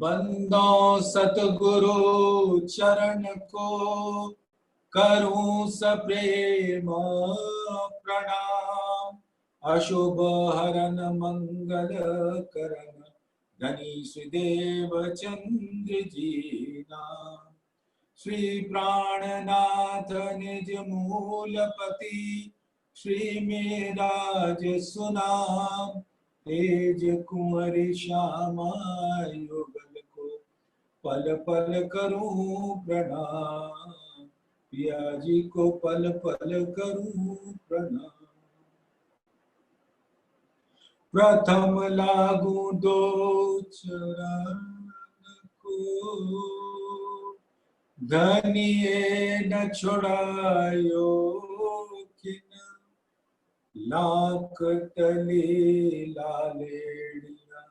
बंदो सतगुरु चरण को करूं सप्रेम प्रणाम। अशुभ हरन मंगल करन धनी सुदेव चंद्र जी नाम। श्री प्राणनाथ निज मूलपति श्री मेराज सुनाम। तेज कुंवर श्यामा युगल को पल पल करूं प्रणाम। पिया जी को पल पल करूं प्रणाम। प्रथम लागू दो चरण को धनिये न छुड़ायो किन। लाख तले लालेड़िया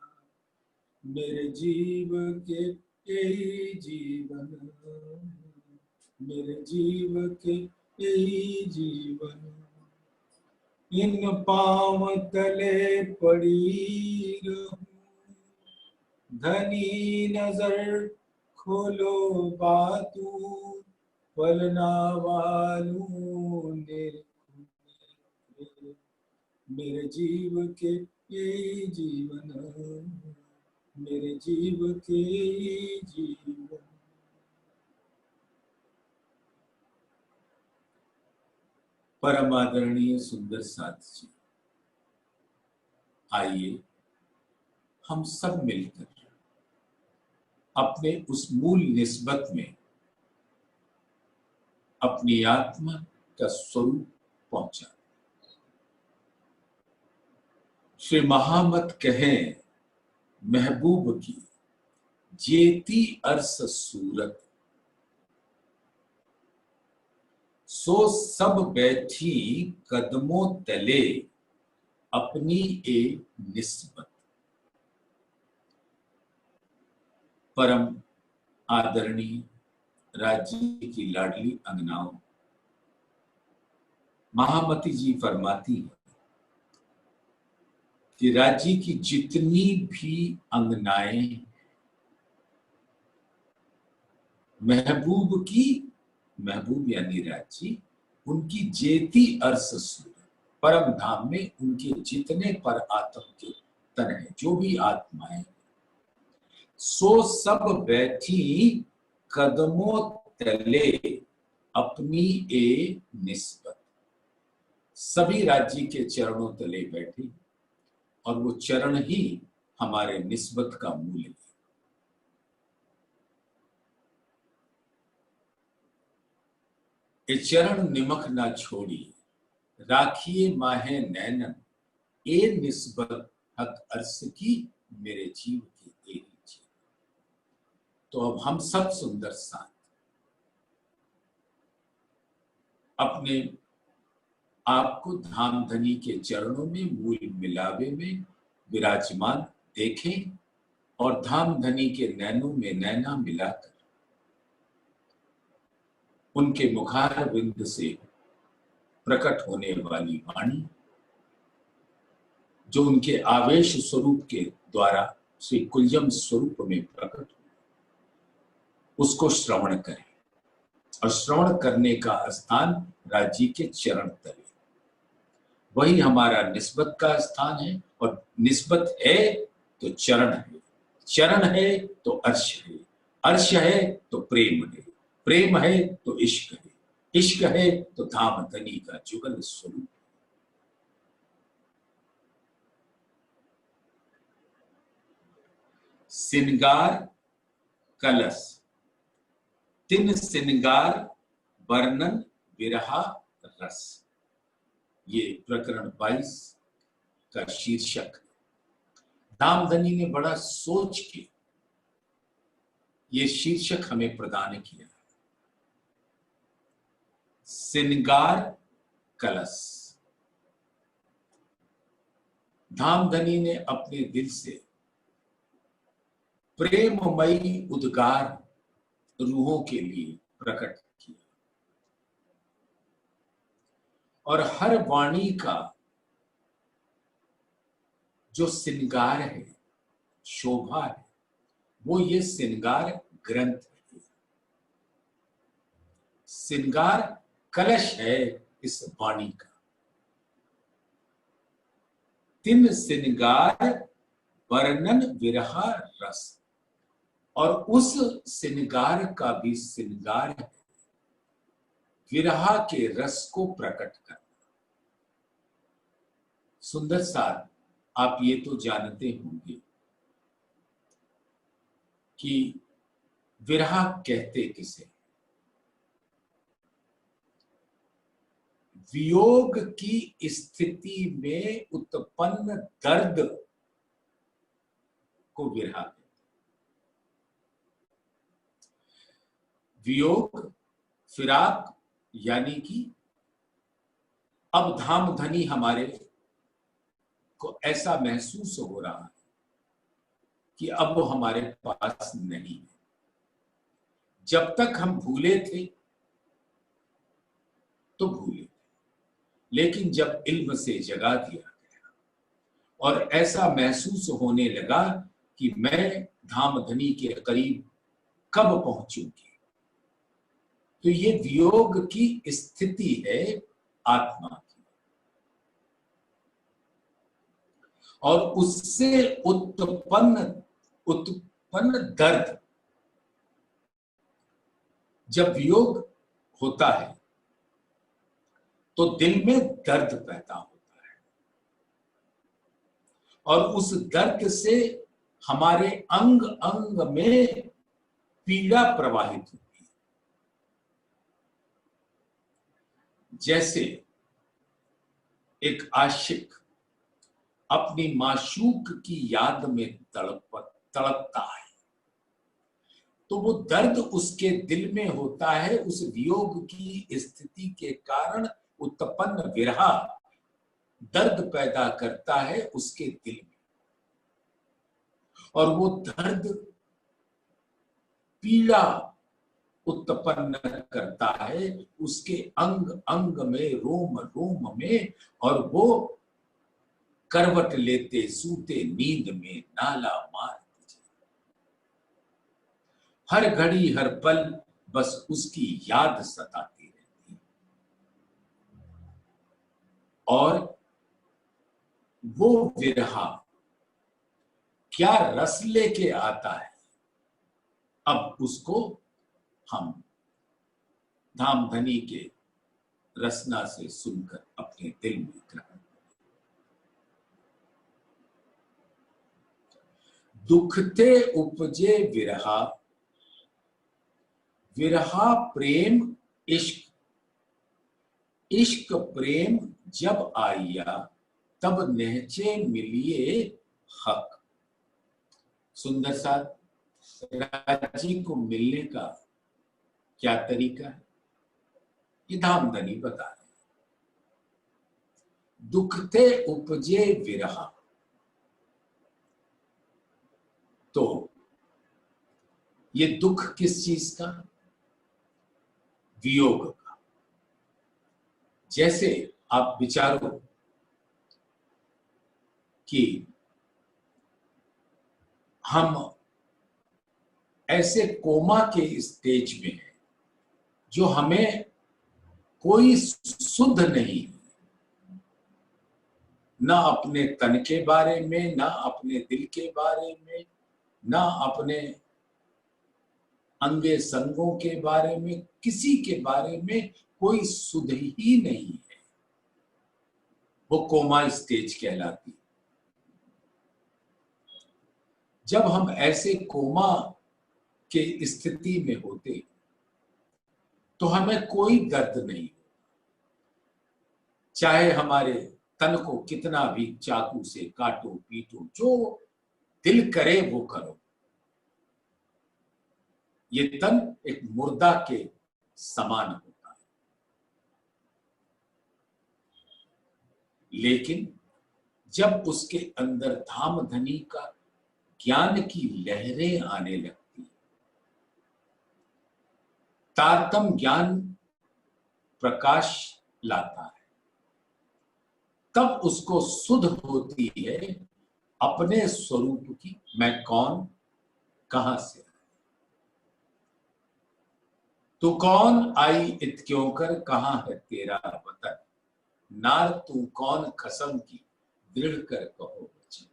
मेरे जीव के यही जीवन। मेरे जीव के यही जीवन। इन पांव तले पड़ी रहूं। धनी नजर खोलो बातू पलना वालू मेरे जीव के यही जीवन। मेरे जीव के जीवन। परम आदरणीय सुंदर साथ जी, आइए हम सब मिलकर अपने उस मूल निस्बत में अपनी आत्मा का स्वरूप पहुंचा। श्री महामत कहें महबूब की जेती अरस सूरत। सो सब बैठी कदमों तले अपनी ए निस्बत। परम आदरणीय राज्य की लाडली अंगनाओं, महामती जी फरमाती है कि राज्य की जितनी भी अंगनाएं महबूब की, महबूब यानी राज्य, उनकी जेती अरस सूरत, परम धाम में उनके जितने पर आत्म के तन है, जो भी आत्माएं, सो सब बैठी कदमों तले अपनी ए निस्बत। सभी राज्य के चरणों तले बैठी और वो चरण ही हमारे निस्बत का मूल है। ये चरण निमख ना छोड़ी राखिए माहे नैनन। ए निस्बत हक अर्स की मेरे जीव की एक जीव। तो अब हम सब सुंदर साथ अपने आपको धामधनी के चरणों में मूल मिलावे में विराजमान देखें और धामधनी के नैनों में नैना मिलाकर उनके मुखार बिंद से प्रकट होने वाली वाणी, जो उनके आवेश स्वरूप के द्वारा श्री कुल्यम स्वरूप में प्रकट हो, उसको श्रवण करें। और श्रवण करने का स्थान राज्य के चरण तले, वही हमारा निस्बत का स्थान है। और निस्बत है तो चरण है, चरण है तो अर्श है, अर्श है तो प्रेम है, प्रेम है तो इश्क है, इश्क है तो धाम धनी का जुगल स्वरूप। सिनगार कलश तिन सिनगार वर्णन विरहा रस, ये प्रकरण 22 का शीर्षक है। धामधनी ने बड़ा सोच के ये शीर्षक हमें प्रदान किया है। सिनगार कलश। धामधनी ने अपने दिल से प्रेममयी उद्गार रूहों के लिए प्रकट किया और हर वाणी का जो सिंगार है, शोभा है, वो ये श्रृंगार ग्रंथ है, श्रृंगार कलश है इस वाणी का। तिन श्रृंगार वर्णन विरहा रस, और उस श्रृंगार का भी श्रृंगार है विरहा के रस को प्रकट करना। सुंदर सार, आप ये तो जानते होंगे कि विरहा कहते किसे? वियोग की स्थिति में उत्पन्न दर्द को विरहा कहते। वियोग, फिराक, यानी कि अब धामधनी हमारे को ऐसा महसूस हो रहा है कि अब वो हमारे पास नहीं है। जब तक हम भूले थे तो भूले थे, लेकिन जब इल्म से जगा दिया गया और ऐसा महसूस होने लगा कि मैं धामधनी के करीब कब पहुंचूंगी, तो ये वियोग की स्थिति है आत्मा की, और उससे उत्पन्न दर्द, जब वियोग होता है तो दिल में दर्द पैदा होता है, और उस दर्द से हमारे अंग अंग में पीड़ा प्रवाहित होती है। जैसे एक आशिक अपनी माशूक की याद में तड़पता है, तो वो दर्द उसके दिल में होता है। उस वियोग की स्थिति के कारण उत्पन्न विरहा दर्द पैदा करता है उसके दिल में, और वो दर्द पीड़ा उत्पन्न करता है उसके अंग अंग में, रोम रोम में, और वो करवट लेते सूते नींद में नाला मार दीजिए। हर घड़ी हर पल बस उसकी याद सताती रहती है, और वो विरहा क्या रस लेके आता है, अब उसको हम धामधनी के रसना से सुनकर अपने दिल में ग्रहण करें। दुखते उपजे विरहा, विरहा प्रेम इश्क, इश्क प्रेम जब आया तब नेहचे मिलिए हक। सुंदर साथ, राजी को मिलने का क्या तरीका है, ये धामधनी बता रहे। दुखते उपजे विरहा, तो ये दुख किस चीज का? वियोग का। जैसे आप विचारो कि हम ऐसे कोमा के स्टेज में हैं जो हमें कोई सुध नहीं, ना अपने तन के बारे में, ना अपने दिल के बारे में, ना अपने अंगे संगों के बारे में, किसी के बारे में कोई सुध ही नहीं है। वो कोमा स्टेज कहलाती। जब हम ऐसे कोमा के स्थिति में होते तो हमें कोई दर्द नहीं, चाहे हमारे तन को कितना भी चाकू से काटो पीटो, जो दिल करे वो करो। ये तन एक मुर्दा के समान होता है, लेकिन जब उसके अंदर धामधनी का ज्ञान की लहरें आने लगती, तारतम ज्ञान प्रकाश लाता है, तब उसको सुध होती है अपने स्वरूप की। मैं कौन, कहां से? तू कौन आई इत क्यों कर, कहां है तेरा वतन, नार तू कौन कसम की, दृढ़ कर कहो वचन।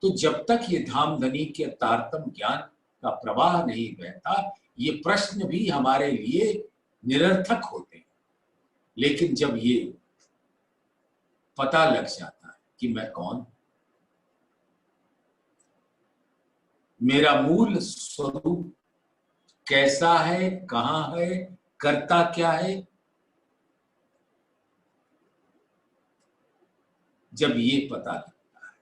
तो जब तक ये धाम धनी के तारतम ज्ञान का प्रवाह नहीं बहता, ये प्रश्न भी हमारे लिए निरर्थक होते हैं। लेकिन जब ये पता लग जाता है कि मैं कौन, मेरा मूल स्वरूप कैसा है, कहां है, करता क्या है, जब ये पता लगता है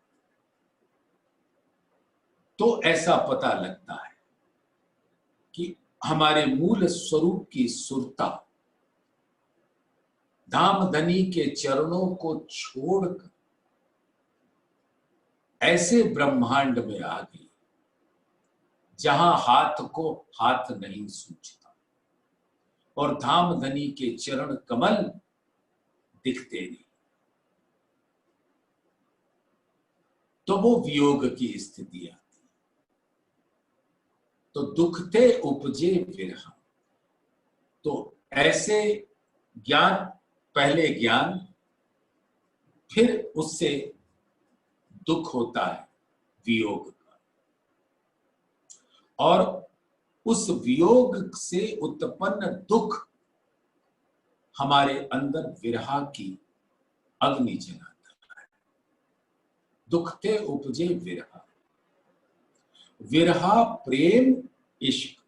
तो ऐसा पता लगता है कि हमारे मूल स्वरूप की सुरता धाम धनी के चरणों को छोड़कर ऐसे ब्रह्मांड में आ गई जहां हाथ को हाथ नहीं सूझता और धाम धनी के चरण कमल दिखते नहीं। तो वो वियोग की स्थिति आती। तो दुखते उपजे विरह। तो ऐसे ज्ञान, पहले ज्ञान, फिर उससे दुख होता है वियोग का, और उस वियोग से उत्पन्न दुख हमारे अंदर विरह की अग्नि जलाता है। दुखते उपजे विरह। विरह प्रेम इश्क।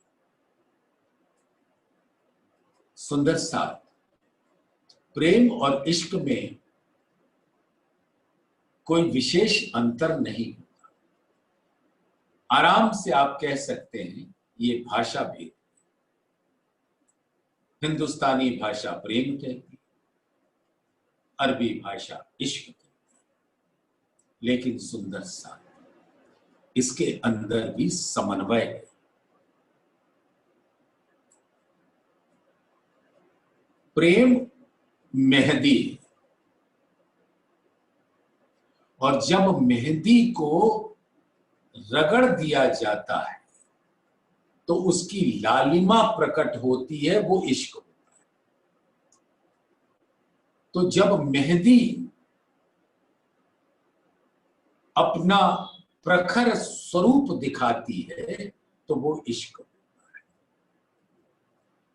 सुंदर साथ। प्रेम और इश्क में कोई विशेष अंतर नहीं होता। आराम से आप कह सकते हैं ये भाषा भेद। हिंदुस्तानी भाषा प्रेम कहती, अरबी भाषा इश्क कहती, लेकिन सुंदर सा इसके अंदर भी समन्वय है। प्रेम मेहंदी है, और जब मेहंदी को रगड़ दिया जाता है तो उसकी लालिमा प्रकट होती है, वो इश्क होता है। तो जब मेहंदी अपना प्रखर स्वरूप दिखाती है तो वो इश्क होता है।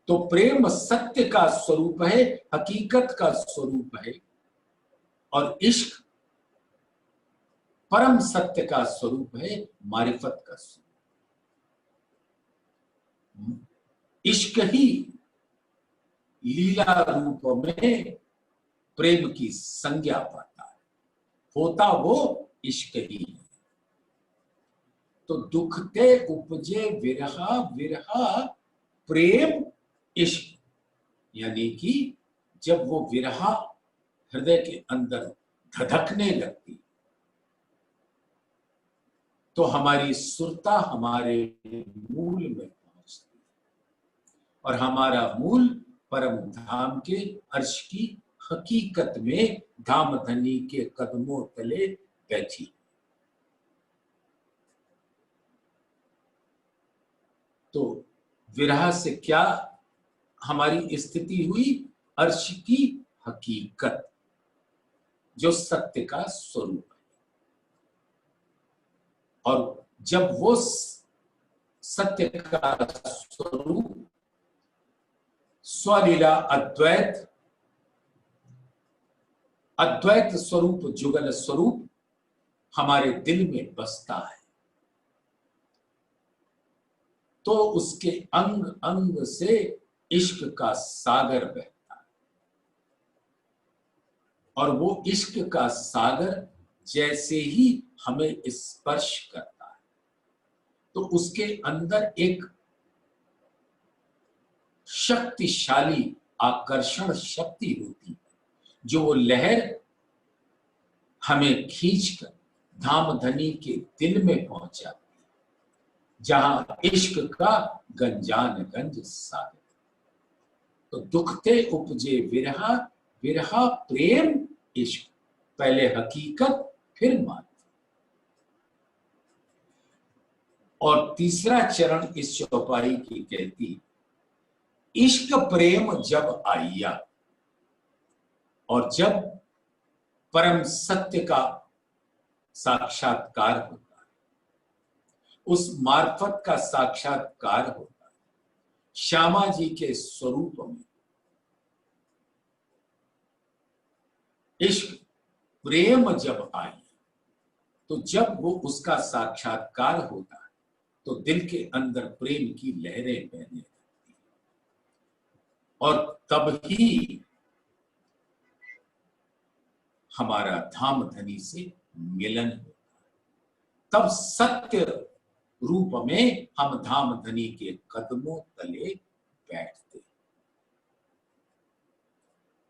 तो प्रेम सत्य का स्वरूप है, हकीकत का स्वरूप है, और इश्क परम सत्य का स्वरूप है, मारिफत का स्वरूप। इश्क ही लीला रूप में प्रेम की संज्ञा पाता है, होता वो इश्क ही है। तो दुखते उपजे विरहा, विरहा प्रेम इश्क, यानी कि जब वो विरहा हृदय के अंदर धधकने लगती तो हमारी सुरता हमारे मूल में पहुंचती, और हमारा मूल परम धाम के अर्श की हकीकत में धाम धनी के कदमों तले बैठी। तो विरह से क्या हमारी स्थिति हुई? अर्श की हकीकत जो सत्य का स्वरूप है, और जब वो सत्य का स्वरूप स्वलीला अद्वैत, अद्वैत स्वरूप, जुगल स्वरूप हमारे दिल में बसता है तो उसके अंग अंग से इश्क का सागर बहता है, और वो इश्क का सागर जैसे ही हमें स्पर्श करता है तो उसके अंदर एक शक्तिशाली आकर्षण शक्ति होती है, जो वो लहर हमें खींचकर धाम धनी के दिल में पहुंचाती है, जहां इश्क का गंजान गंज सागर। तो दुखते उपजे विरहा, विरहा प्रेम इश्क, पहले हकीकत फिर मान। और तीसरा चरण इस चौपाई की कहती, इश्क प्रेम जब आइया, और जब परम सत्य का साक्षात्कार होता है, उस मार्फत का साक्षात्कार होता है श्यामा जी के स्वरूप में। इश्क प्रेम जब आई, तो जब वो उसका साक्षात्कार होता है तो दिल के अंदर प्रेम की लहरें बहने लगती हैं, और तब ही हमारा धाम धनी से मिलन होता है। तब सत्य रूप में हम धाम धनी के कदमों तले बैठते।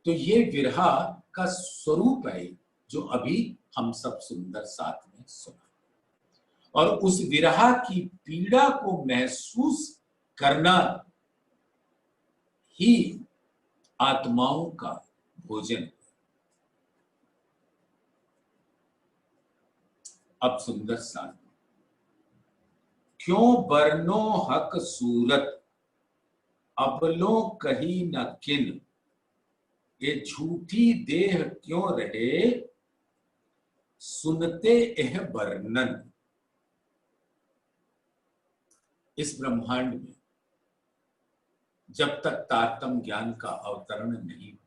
तो ये विरहा का स्वरूप है जो अभी हम सब सुंदर साथ में सुना, और उस विरहा की पीड़ा को महसूस करना ही आत्माओं का भोजन है। अब सुंदर साथ, क्यों बरनो हक सूरत, अबलो कही न किन, ये झूठी देह क्यों रहे, सुनते एह वर्णन। इस ब्रह्मांड में जब तक तारतम ज्ञान का अवतरण नहीं हुआ,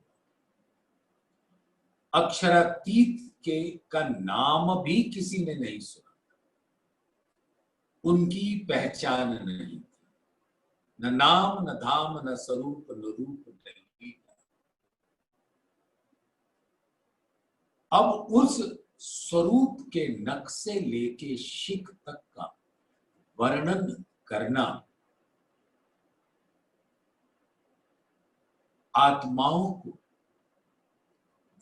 अक्षरातीत के का नाम भी किसी ने नहीं सुना, उनकी पहचान नहीं थी, न नाम न धाम न स्वरूप न रूप नहीं। अब उस स्वरूप के नक्शे लेके शिख तक का वर्णन करना आत्माओं को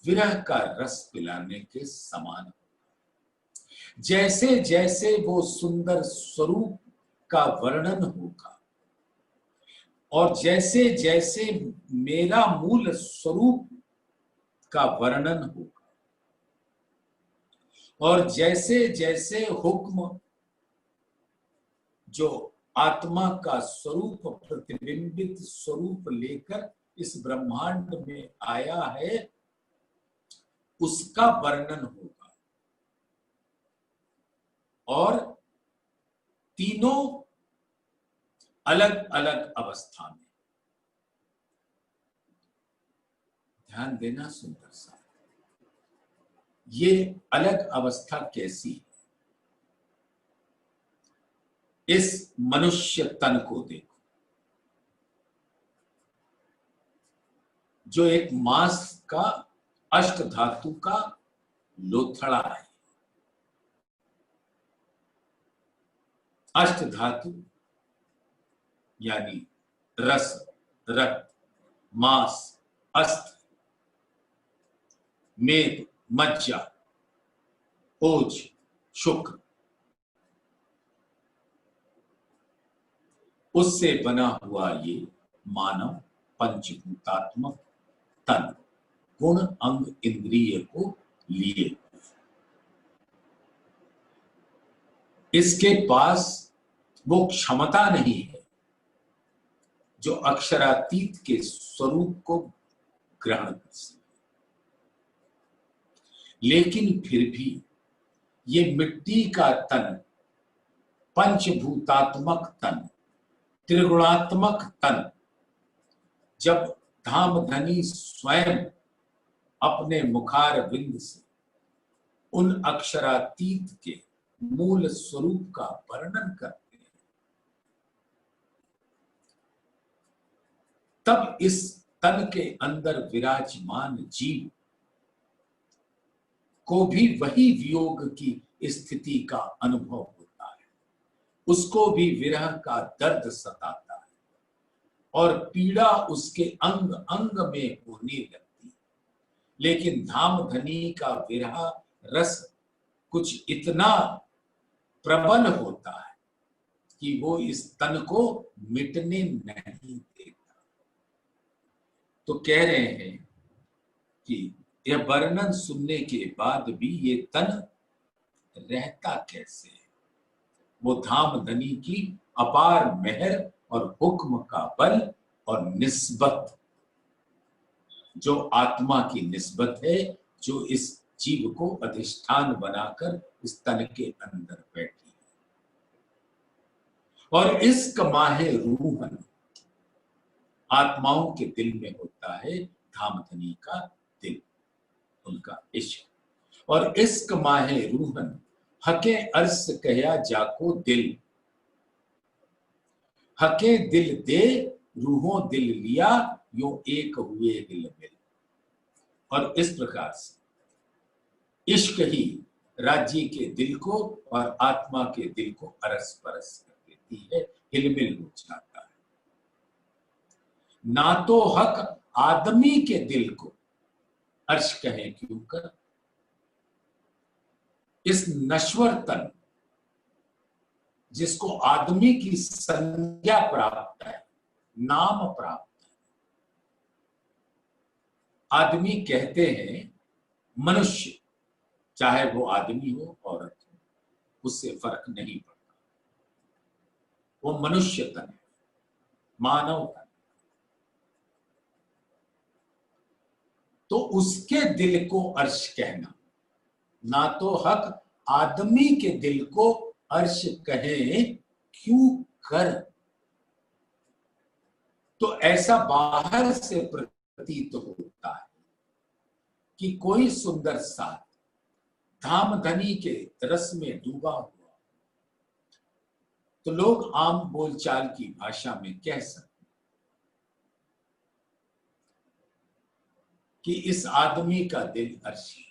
विरह का रस पिलाने के समान। जैसे जैसे वो सुंदर स्वरूप का वर्णन होगा, और जैसे जैसे मेरा मूल स्वरूप का वर्णन होगा, और जैसे जैसे हुक्म जो आत्मा का स्वरूप प्रतिबिंबित स्वरूप लेकर इस ब्रह्मांड में आया है, उसका वर्णन होगा, और तीनों अलग अलग अवस्था में। ध्यान देना सुंदर सा, ये अलग अवस्था कैसी है? इस मनुष्य तन को देखो, जो एक मांस का अष्ट धातु का लोथड़ा है। अष्ट धातु यानी रस, रक्त, मांस, अस्थि, मेद, मज्जा, ओज, शुक्र, उससे बना हुआ ये मानव पंचभूतात्मक तन गुण अंग इंद्रिय को लिए, इसके पास वो क्षमता नहीं है जो अक्षरातीत के स्वरूप को ग्रहण कर सके। लेकिन फिर भी ये मिट्टी का तन, पंचभूतात्मक तन, त्रिगुणात्मक तन, जब धाम धनी स्वयं अपने मुखार बिंद से उन अक्षरातीत के मूल स्वरूप का वर्णन करते हैं, तब इस तन के अंदर विराजमान जीव को भी वही वियोग की स्थिति का अनुभव होता है, उसको भी विरह का दर्द सताता है, और पीड़ा उसके अंग अंग में होने लगती है। लेकिन धाम धनी का विरह रस कुछ इतना प्रबल होता है कि वो इस तन को मिटने नहीं देता। तो कह रहे हैं कि यह वर्णन सुनने के बाद भी ये तन रहता कैसे है? वो धाम धनी की अपार मेहर और हुक्म का बल और निस्बत, जो आत्मा की निस्बत है, जो इस जीव को अधिष्ठान बनाकर इस तन के अंदर बैठी है। और इस कमाहे रूहन, आत्माओं के दिल में होता है धामधनी का दिल, उनका इश्क। और इस कमाहे रूहन हके अर्स कहया जाको दिल, हके दिल दे रूहों दिल लिया, यो एक हुए दिल मिल। और इस प्रकार से इश्क ही राज्य के दिल को और आत्मा के दिल को अरस परस कर देती है, हिलमिल हो जाता है। ना तो हक आदमी के दिल को अर्श कहे क्यों कर, इस नश्वर तन जिसको आदमी की संज्ञा प्राप्त है, नाम प्राप्त है। आदमी कहते हैं मनुष्य, चाहे वो आदमी हो औरत हो, उससे फर्क नहीं पड़ता, वो मनुष्य तन है, मानव तन। तो उसके दिल को अर्श कहना, ना तो हक आदमी के दिल को अर्श कहे क्यों कर। तो ऐसा बाहर से प्रतीत होता है कि कोई सुंदर सा धामधनी के रस में डूबा हुआ, तो लोग आम बोलचाल की भाषा में कह सकते कि इस आदमी का दिल अर्श है,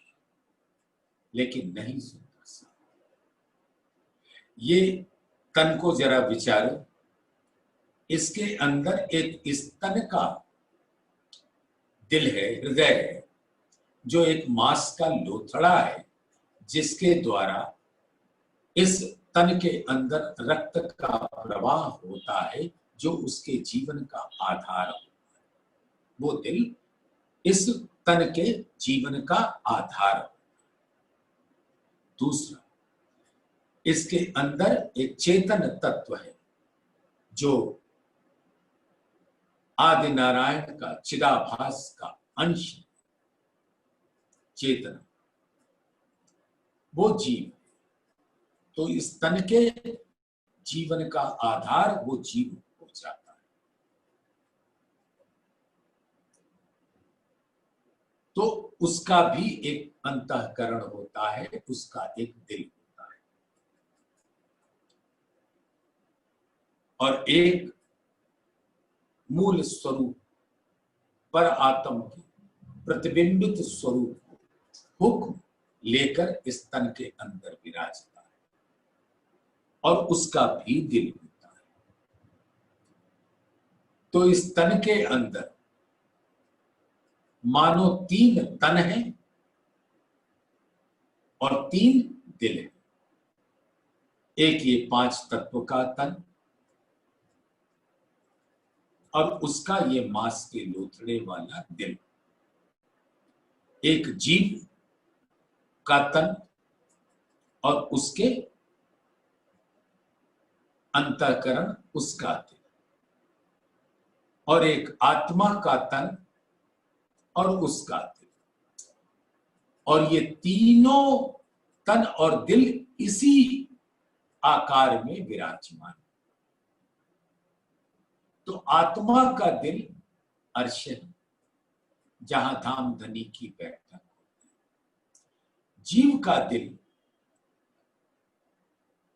लेकिन नहीं सुंदर सा। ये तन को जरा विचारो, इसके अंदर एक स्तन का दिल है, हृदय है, जो एक मांस का लोथड़ा है, जिसके द्वारा इस तन के अंदर रक्त का प्रवाह होता है, जो उसके जीवन का आधार होता है। वो दिल इस तन के जीवन का आधार होता है। दूसरा, इसके अंदर एक चेतन तत्व है, जो आदि नारायण का चिदाभास का अंश, चेतना, वो जीव। तो इस तन के जीवन का आधार वो जीव हो जाता है। तो उसका भी एक अंतःकरण होता है, उसका एक दिल होता है, और एक मूल स्वरूप पर आत्म के प्रतिबिंबित स्वरूप को हुक्म लेकर इस तन के अंदर विराजता है, और उसका भी दिल होता है। तो इस तन के अंदर मानो 3 तन है और 3 दिल है। एक ये 5 तत्व का तन, और उसका ये मांस के लोथड़े वाला दिल। एक जीव का तन और उसके अंतःकरण, उसका दिल। और एक आत्मा का तन और उसका दिल। और ये तीनों तन और दिल इसी आकार में विराजमान। तो आत्मा का दिल अर्श है, जहां धामधनी की बैठक होती है। जीव का दिल,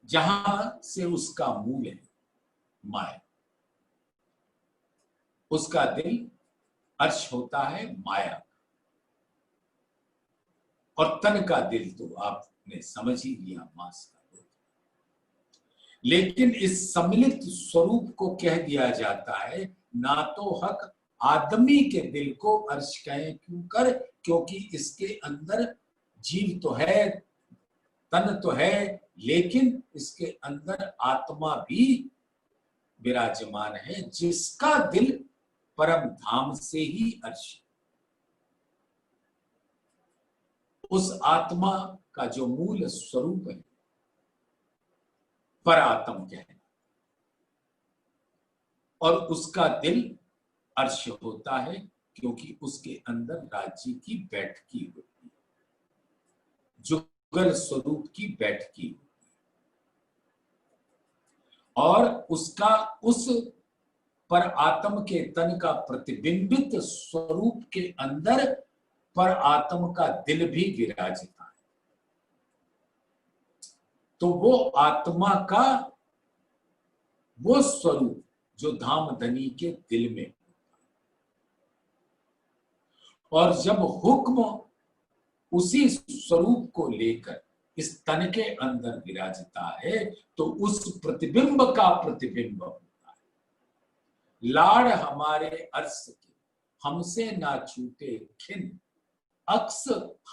जहां से उसका मूल है माया, उसका दिल अर्श होता है माया। और तन का दिल तो आपने समझ ही लिया, मांस का। लेकिन इस सम्मिलित स्वरूप को कह दिया जाता है, ना तो हक आदमी के दिल को अर्श कहें क्यों कर, क्योंकि इसके अंदर जीव तो है, तन तो है, लेकिन इसके अंदर आत्मा भी विराजमान है, जिसका दिल परम धाम से ही अर्श। उस आत्मा का जो मूल स्वरूप है, पर आत्म कहना, और उसका दिल अर्श होता है क्योंकि उसके अंदर राज्य की बैठकी होती है, जुगल स्वरूप की बैठकी होती है, और उसका उस पर आत्म के तन का प्रतिबिंबित स्वरूप के अंदर पर आत्म का दिल भी विराजता है। तो वो आत्मा का वो स्वरूप जो धामधनी के दिल में होता है, और जब हुक्म उसी स्वरूप को लेकर इस तन के अंदर विराजता है तो उस प्रतिबिंब का प्रतिबिंब होता है। लाड़ हमारे अर्श के हमसे ना छूटे खिन, अक्स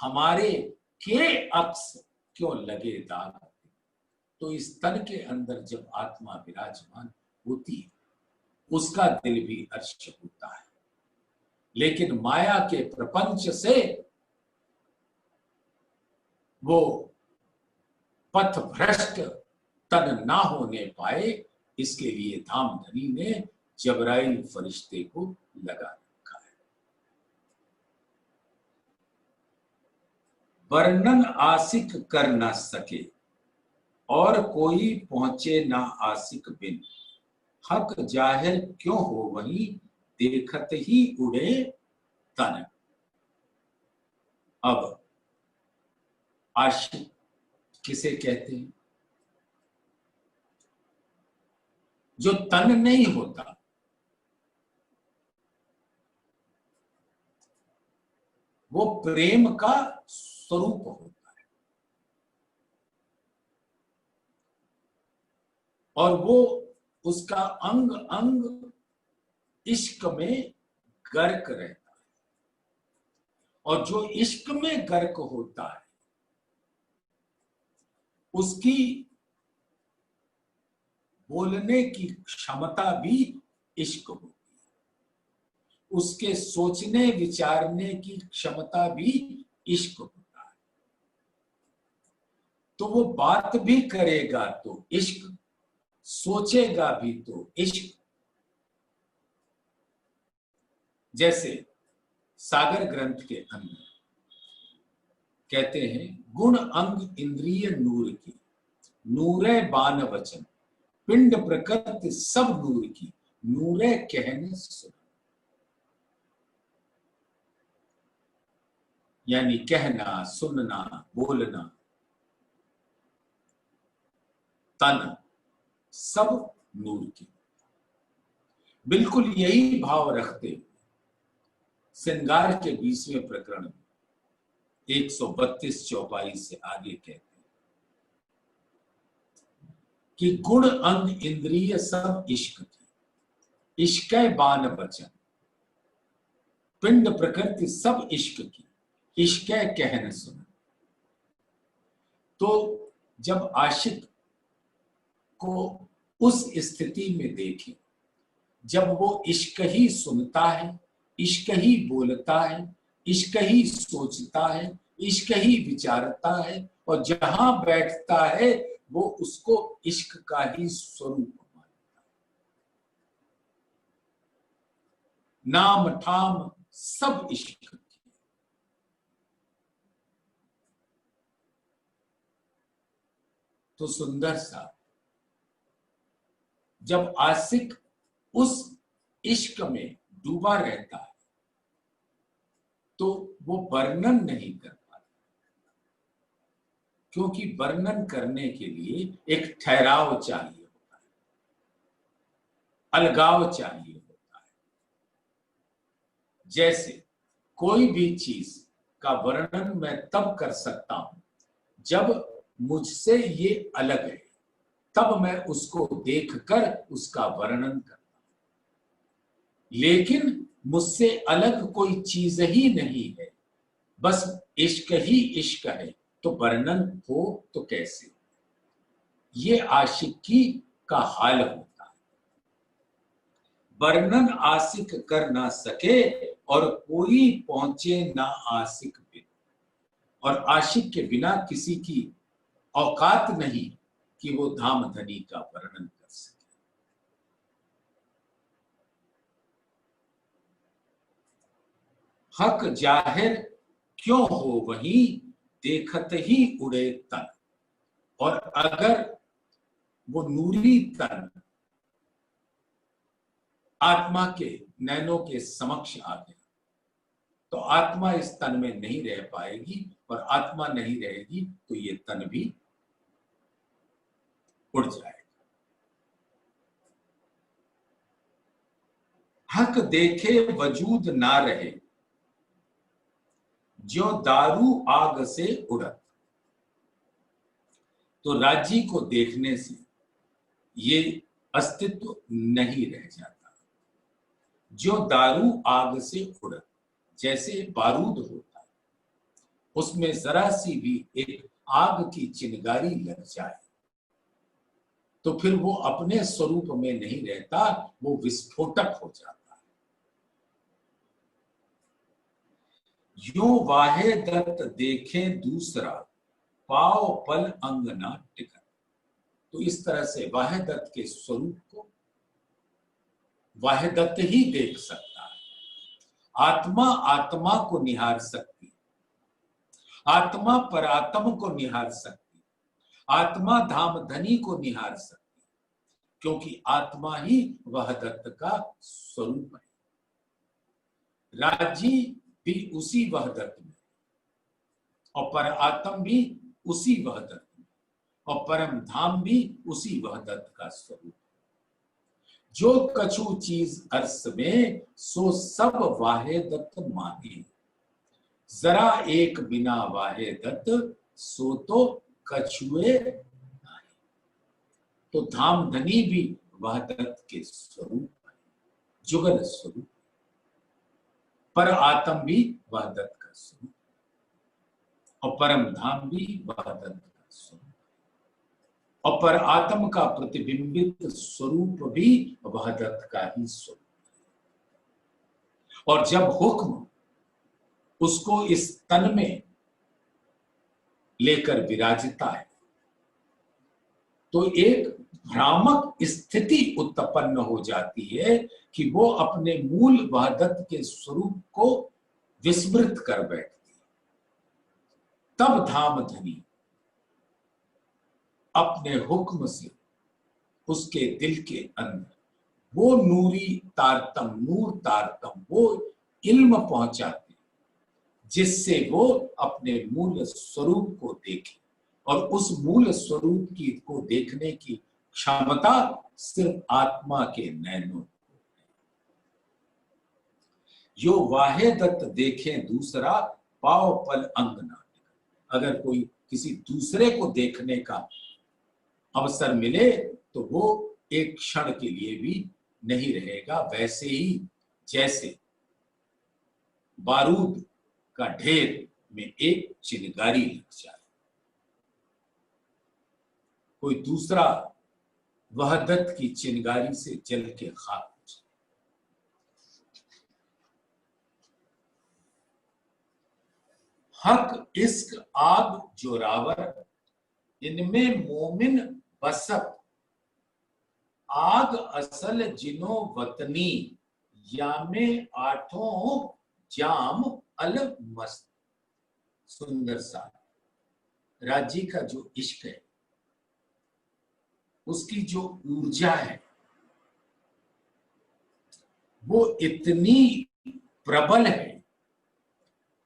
हमारे के अक्स क्यों लगे दाग। तो इस तन के अंदर जब आत्मा विराजमान होती है उसका दिल भी अर्श होता है, लेकिन माया के प्रपंच से वो पथ भ्रष्ट तन ना होने पाए, इसके लिए धामधनी ने जबराइल फरिश्ते को लगा रखा है। वर्णन आशिक कर ना सके और कोई पहुंचे ना आशिक बिन, हक जाहिर क्यों हो वहीं देखत ही उड़े तन। अब आशिक किसे कहते हैं? जो तन नहीं होता, वो प्रेम का स्वरूप होता है, और वो उसका अंग अंग इश्क में गर्क रहता है, और जो इश्क में गर्क होता है उसकी बोलने की क्षमता भी इश्क होती है, उसके सोचने विचारने की क्षमता भी इश्क होता है। तो वो बात भी करेगा तो इश्क, सोचेगा भी तो इश्क। जैसे सागर ग्रंथ के अंदर कहते हैं, गुण अंग इंद्रिय नूर की, नूरे बान वचन पिंड प्रकृति सब नूर की, नूरे कहने सुन। यानी कहना, सुनना, बोलना, तन सब नूर की। बिल्कुल यही भाव रखते हुए श्रृंगार के 20वें प्रकरण में 132 चौपाई से आगे कहते हैं कि गुण अंग इंद्रिय सब इश्क की, इश्क बान वचन पिंड प्रकृति सब इश्क की, इश्क कहन सुन। तो जब आशिक को उस स्थिति में देखें जब वो इश्क ही सुनता है, इश्क ही बोलता है, इश्क ही सोचता है, इश्क ही विचारता है, और जहां बैठता है वो उसको इश्क का ही स्वरूप मानता है। नाम ठाम सब इश्क की। तो सुंदर सा जब आशिक उस इश्क में डूबा रहता है तो वो वर्णन नहीं कर पाता, क्योंकि वर्णन करने के लिए एक ठहराव चाहिए होता है, अलगाव चाहिए होता है। जैसे कोई भी चीज का वर्णन मैं तब कर सकता हूं जब मुझसे ये अलग है, तब मैं उसको देखकर उसका वर्णन करता हूं। लेकिन मुझसे अलग कोई चीज ही नहीं है, बस इश्क ही इश्क है, तो वर्णन हो तो कैसे? ये आशिकी का हाल होता है। वर्णन आशिक कर ना सके और कोई पहुंचे ना आशिक बिन, और आशिक के बिना किसी की औकात नहीं कि वो धाम धनी का वर्णन कर सके। हक जाहिर क्यों हो वहीं, देखत ही उड़े तन। और अगर वो नूरी तन आत्मा के नैनों के समक्ष आ गया तो आत्मा इस तन में नहीं रह पाएगी, और आत्मा नहीं रहेगी तो ये तन भी उड़ जाएगा। हक देखे वजूद ना रहे, जो दारू आग से उड़त। तो राज्य को देखने से ये अस्तित्व नहीं रह जाता। जो दारू आग से उड़त, जैसे बारूद होता है, उसमें जरा सी भी एक आग की चिंगारी लग जाए तो फिर वो अपने स्वरूप में नहीं रहता, वो विस्फोटक हो जाता है। यूं वाहे दत्त देखे दूसरा, पाव पल अंग ना टिकत। तो इस तरह से वाहे दत्त के स्वरूप को वाहे दत्त ही देख सकता है। आत्मा आत्मा को निहार सकती, आत्मा परात्म को निहार सकती, आत्मा धाम धनी को निहार सकती, क्योंकि आत्मा ही वह दत्त का स्वरूप है। राजी भी उसी वह दत्त में, और परात्म भी उसी वह दत्त में, और परम धाम भी उसी वह दत्त का स्वरूप है। जो कछु चीज अर्स में, सो सब वाहे दत्त माने। जरा एक बिना वाहे दत्त, सो तो कछुए नहीं। तो धाम धनी भी वह दत्त के स्वरूप है, जुगल स्वरूप। पर आत्म भी वह दत्त का स्वरूप, और परम धाम भी वह दत्त का स्वरूप, और पर आत्म का प्रतिबिंबित स्वरूप भी वह दत्त का ही स्वरूप है। और जब हुक्म उसको इस तन में लेकर विराजता है तो एक भ्रामक स्थिति उत्पन्न हो जाती है कि वो अपने मूल वह दत्त के स्वरूप को विस्मृत कर बैठती है। तब धाम धनी अपने हुक्म से उसके दिल के अंदर वो नूरी तारतम, नूर तारतम, वो इल्म पहुंचाते जिससे वो अपने मूल स्वरूप को देखे। और उस मूल स्वरूप की को देखने की क्षमता सिर्फ आत्मा के नैनों को है। यो वाहे दत्त देखे दूसरा, पाव पल अंग ना टिकत। अगर कोई किसी दूसरे को देखने का अवसर मिले तो वो एक क्षण के लिए भी नहीं रहेगा। वैसे ही जैसे बारूद का ढेर में एक चिंगारी लग जाए, कोई दूसरा वह दत्त की चिंगारी से जल के खाक हो जाए। हक इश्क आग जोरावर, इनमें मोमिन बसत। आग असल जिनो वतनी, या में आठों जाम अल मस्त। सुंदर सा राजी का जो इश्क है, उसकी जो ऊर्जा है वो इतनी प्रबल है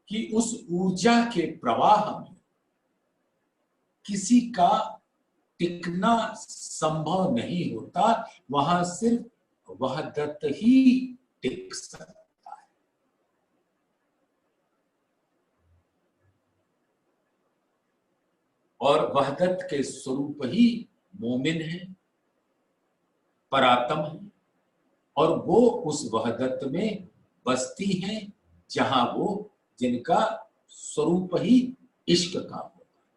कि उस ऊर्जा के प्रवाह में किसी का टिकना संभव नहीं होता। वहां सिर्फ वह दत्त ही टिक सकता है। और वह दत्त के स्वरूप ही मोमिन है, परात्म है, और वो उस वहदत में बसती हैं जहां वो जिनका स्वरूप ही इश्क का होता है।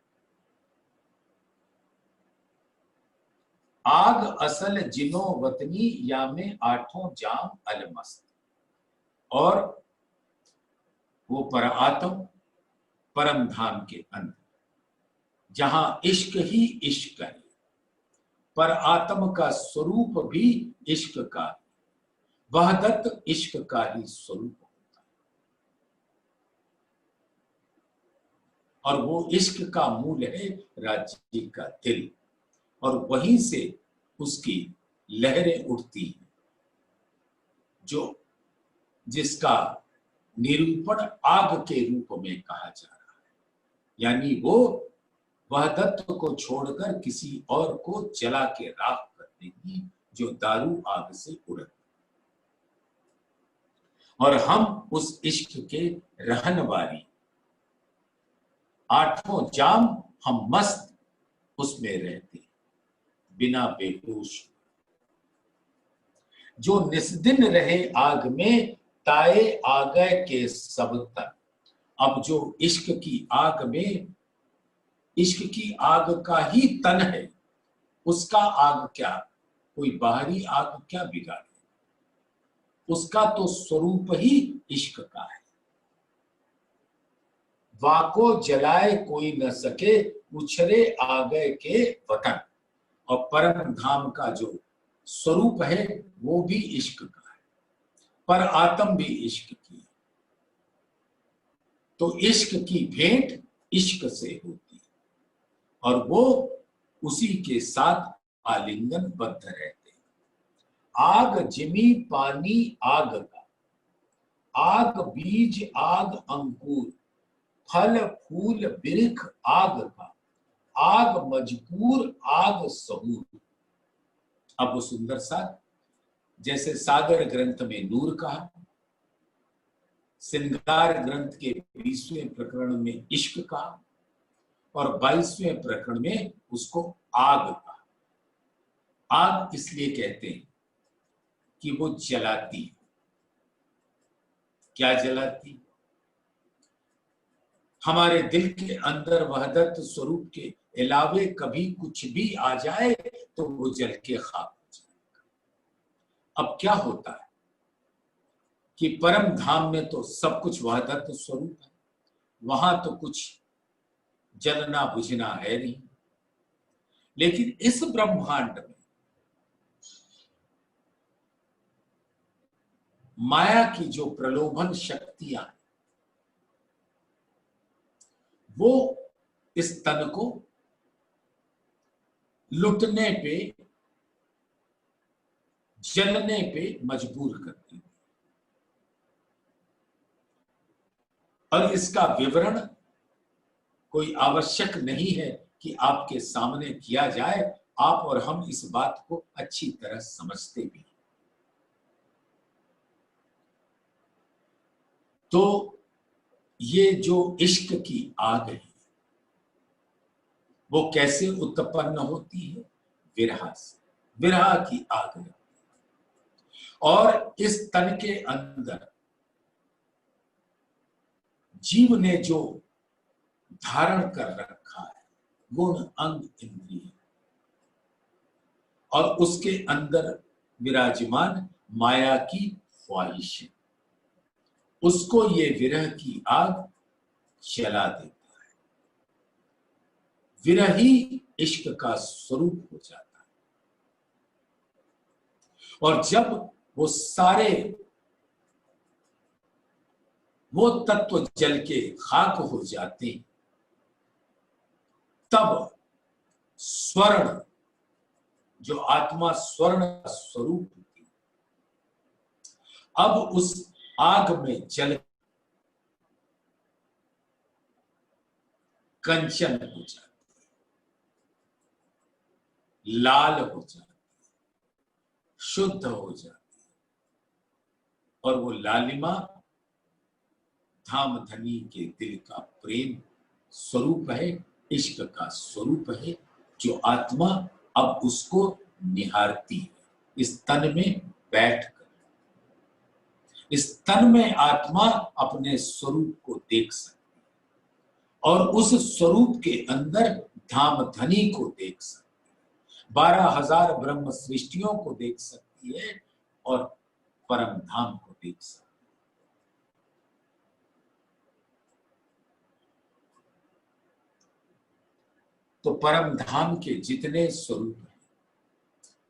आग असल जिनो वतनी, या में आठों जाम अलमस्त। और वो परात्म परम धाम के अंदर जहां इश्क ही इश्क है, पर आत्म का स्वरूप भी इश्क का, वहदत इश्क का ही स्वरूप होता है। और वो इश्क का मूल है राज्य का दिल, और वहीं से उसकी लहरें उठती हैं, जो जिसका निरूपण आग के रूप में कहा जा रहा है। यानी वो वहदत को छोड़कर किसी और को जला के राख कर देगी, जो दारू आग से उड़ती। और हम उस इश्क के रहन वाली, आठों जाम हम मस्त उसमें रहते, बिना बेहोश, जो निस्दिन रहे आग में, ताए आगे के सब तन। अब जो इश्क की आग में, इश्क की आग का ही तन है, उसका आग क्या, कोई बाहरी आग क्या बिगाड़े, उसका तो स्वरूप ही इश्क का है। वाको जलाए कोई न सके, उछरे आगे के वतन। और परम धाम का जो स्वरूप है वो भी इश्क का है, पर आत्म भी इश्क की है। तो इश्क की भेंट इश्क से होती है, और वो उसी के साथ आलिंगन बद्ध रहते हैं। आग जिमी पानी आग का, आग बीज आग अंकुर, फल फूल बिरख आग का, आग मजबूर आग सहूर। अब वो सुंदर सा, जैसे सागर ग्रंथ में नूर कहा, श्रृंगार ग्रंथ के 20वें प्रकरण में इश्क कहा, और 22वें प्रकरण में उसको आग कहा। आग इसलिए कहते हैं कि वो जलाती है। क्या जलाती? हमारे दिल के अंदर वहदत स्वरूप के अलावे कभी कुछ भी आ जाए तो वो जल के खाक हो जाएगा। अब क्या होता है कि परम धाम में तो सब कुछ वहदत स्वरूप है, वहां तो कुछ जलना बुझना है नहीं। लेकिन इस ब्रह्मांड में माया की जो प्रलोभन शक्तियां हैं, वो इस तन को लुटने पे, जलने पे मजबूर करती है। और इसका विवरण कोई आवश्यक नहीं है कि आपके सामने किया जाए, आप और हम इस बात को अच्छी तरह समझते भी हैं। तो ये जो इश्क की आग है वो कैसे उत्पन्न होती है? विरह से, विरह की आग है। और इस तन के अंदर जीव ने जो धारण कर रखा है गुण अंग इंद्रिय, और उसके अंदर विराजमान माया की ख्वाहिशें, उसको ये विरह की आग जला देता है। विरह ही इश्क का स्वरूप हो जाता है। और जब वो सारे वो तत्व जल के खाक हो जाते हैं, तब स्वर्ण, जो आत्मा स्वर्ण का स्वरूप होती, अब उस आग में जल कंचन हो जाती है, लाल हो जाती है, शुद्ध हो जाती है। और वो लालिमा धाम धनी के दिल का प्रेम स्वरूप है, इश्क का स्वरूप है, जो आत्मा अब उसको निहारती है। इस तन में बैठकर इस तन में आत्मा अपने स्वरूप को देख सकती है, और उस स्वरूप के अंदर धाम धनी को देख सकती है, 12,000 ब्रह्म सृष्टियों को देख सकती है, और परम धाम को देख सकती है। तो परम धाम के जितने स्वरूप हैं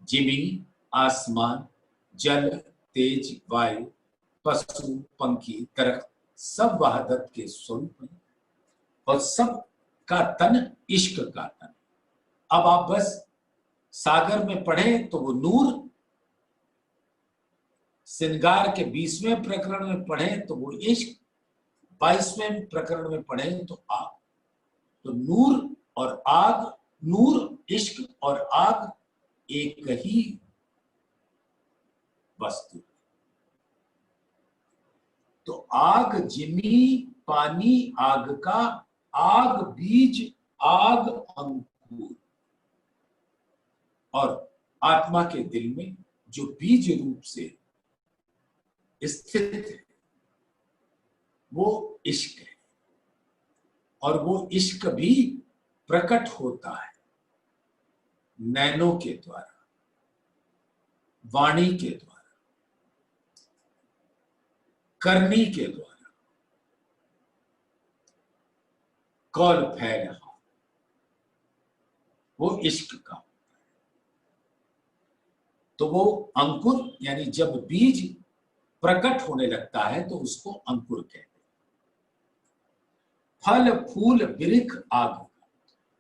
जिमी, आसमान, जल, तेज, वायु, पशु, पंखी, दरख्त सब वहदत के स्वरूप हैं और सब का तन इश्क का तन। अब आप बस सागर में पढ़े तो वो नूर, श्रृंगार के 20वें प्रकरण में पढ़े तो वो इश्क, 22वें प्रकरण में पढ़े तो आग। तो नूर और आग, नूर, इश्क और आग एक ही वस्तु। तो आग जिमी, पानी आग का, आग बीज, आग अंकुर। और आत्मा के दिल में जो बीज रूप से स्थित है वो इश्क है और वो इश्क भी प्रकट होता है नैनों के द्वारा, वाणी के द्वारा, करनी के द्वारा। कौल फैल वो इश्क का। तो वो अंकुर यानी जब बीज प्रकट होने लगता है तो उसको अंकुर कहते हैं। फल फूल वृक्ष आग।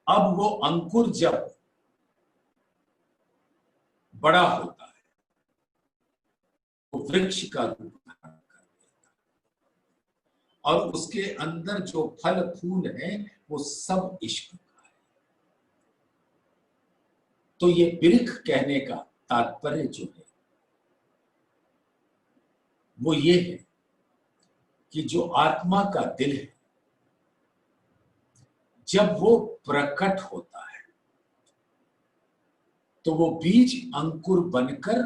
अब वो अंकुर जब बड़ा होता है तो वृक्ष का रूप धारण कर लेता है और उसके अंदर जो फल फूल है वो सब इश्क का है। तो ये वृक्ष कहने का तात्पर्य जो है वो ये है कि जो आत्मा का दिल है जब वो प्रकट होता है तो वो बीज अंकुर बनकर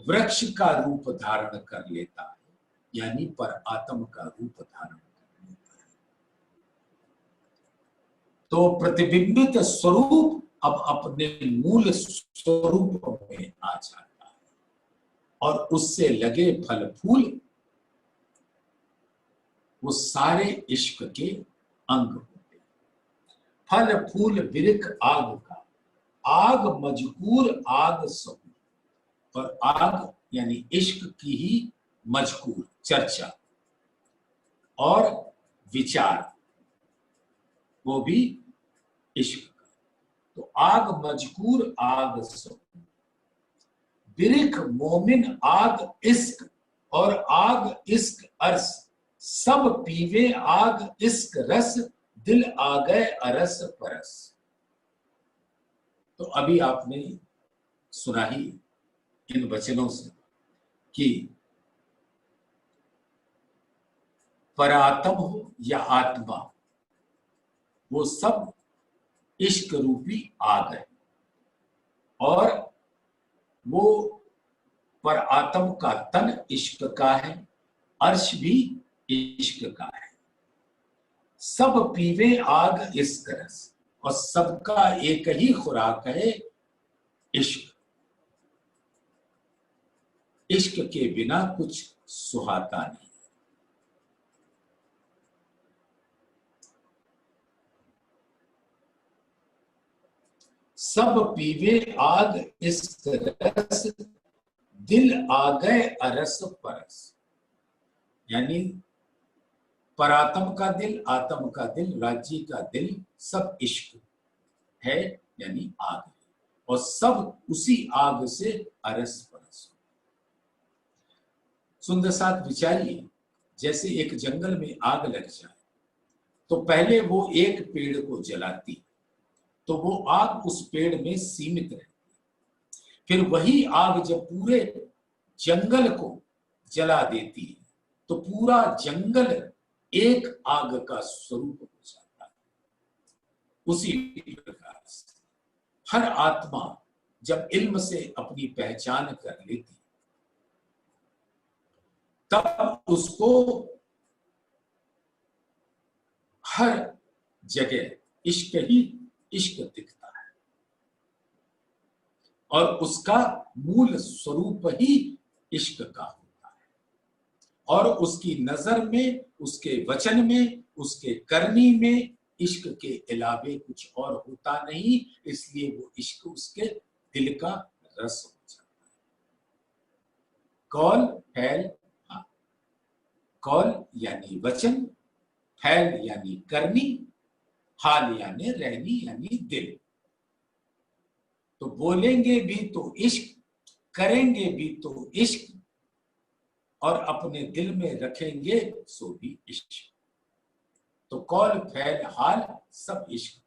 वृक्ष का रूप धारण कर लेता है, यानी पर आत्म का रूप धारण कर लेता है। तो प्रतिबिंबित स्वरूप अब अपने मूल स्वरूप में आ जाता है और उससे लगे फल फूल वो सारे इश्क के अंग होते हैं। फल फूल वृक्ष आग का, आग मजकूर आग सहूर। और आग यानी इश्क की ही मजकूर चर्चा और विचार वो भी इश्क का। तो आग मजकूर आग सहूर, वृक्ष मोमिन आग इश्क और आग इश्क अर्स। सब पीवे आग इश्क रस, दिल आ गए अरस परस। तो अभी आपने सुना ही इन वचनों से कि परात्म हो या आत्मा वो सब इश्क रूपी आग है और वो पर आत्म का तन इश्क का है, अर्श भी इश्क का है। सब पीवे आग इश्क रस और सबका एक ही खुराक है इश्क। इश्क के बिना कुछ सुहाता नहीं। सब पीवे आग इश्क रस, दिल आ गए अरस परस। यानी परात्म का दिल, आत्म का दिल, राज्य का दिल सब इश्क है यानी आग है और सब उसी आग से अरस परस। सुंदर साथ विचारिए, जैसे एक जंगल में आग लग जाए तो पहले वो एक पेड़ को जलाती तो वो आग उस पेड़ में सीमित रहती, फिर वही आग जब पूरे जंगल को जला देती है तो पूरा जंगल एक आग का स्वरूप हो जाता है। उसी प्रकार से हर आत्मा जब इल्म से अपनी पहचान कर लेती तब उसको हर जगह इश्क ही इश्क दिखता है और उसका मूल स्वरूप ही इश्क का होता है और उसकी नजर में, उसके वचन में, उसके करनी में इश्क के अलावे कुछ और होता नहीं, इसलिए वो इश्क उसके दिल का रस हो जाता है। कौल फैल हाल, कौल यानी वचन, फैल यानी करनी, हाल यानी रहनी यानी दिल। तो बोलेंगे भी तो इश्क, करेंगे भी तो इश्क, और अपने दिल में रखेंगे सो भी इश्क। तो कौल फैल हाल सब इश्क।